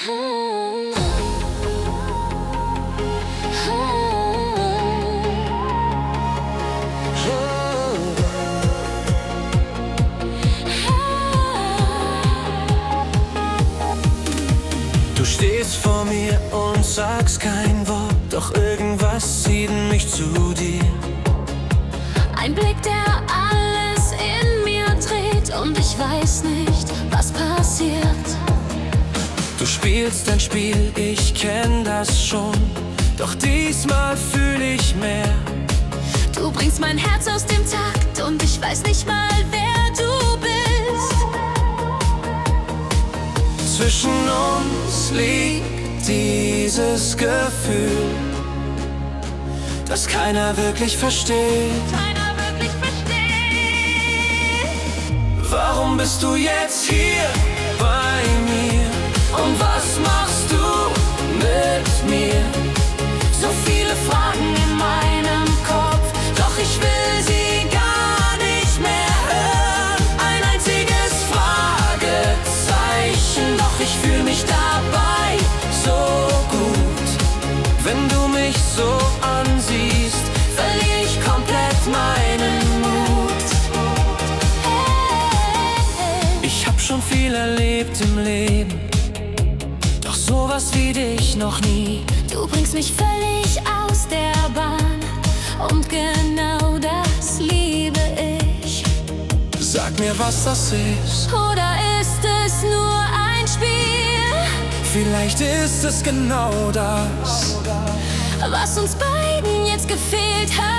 Du stehst vor mir und sagst kein Wort, doch irgendwas zieht mich zu dir. Ein Blick, der alles in mir dreht und ich weiß nicht, was passiert. Du spielst ein Spiel, ich kenn das schon, doch diesmal fühl ich mehr. Du bringst mein Herz aus dem Takt und ich weiß nicht mal, wer du bist. Zwischen uns liegt dieses Gefühl, das keiner wirklich versteht. Warum bist du jetzt hier bei mir? Und was machst du mit mir? So viele Fragen in meinem Kopf, doch ich will sie gar nicht mehr hören. Ein einziges Fragezeichen, doch ich fühl mich dabei so gut. Wenn du mich so ansiehst, verliere ich komplett meinen Mut. Ich hab schon viel erlebt im Leben, doch sowas wie dich noch nie. Du bringst mich völlig aus der Bahn und genau das liebe ich. Sag mir, was das ist. Oder ist es nur ein Spiel? Vielleicht ist es genau das, was uns beiden jetzt gefehlt hat.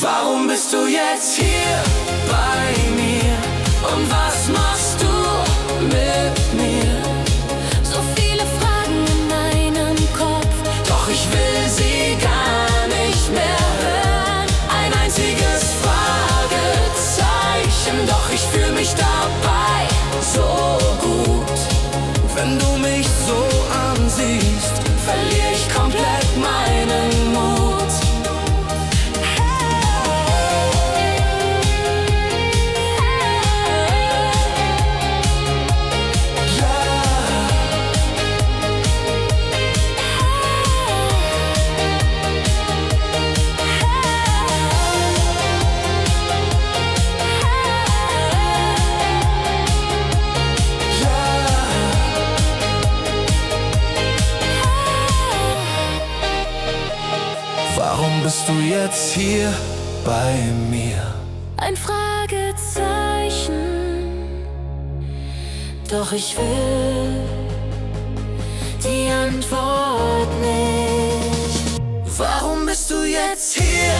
Warum bist du jetzt hier bei mir? Und was machst du mit mir? So viele Fragen in meinem Kopf, Doch ich will sie gar nicht mehr hören. Ein einziges Fragezeichen, doch ich fühl mich dabei so gut. Wenn du mich so ansiehst, verliere ich komplett meinen Mut. Warum bist du jetzt hier bei mir? ein Fragezeichen. Doch ich will die Antwort nicht. Warum bist du jetzt hier?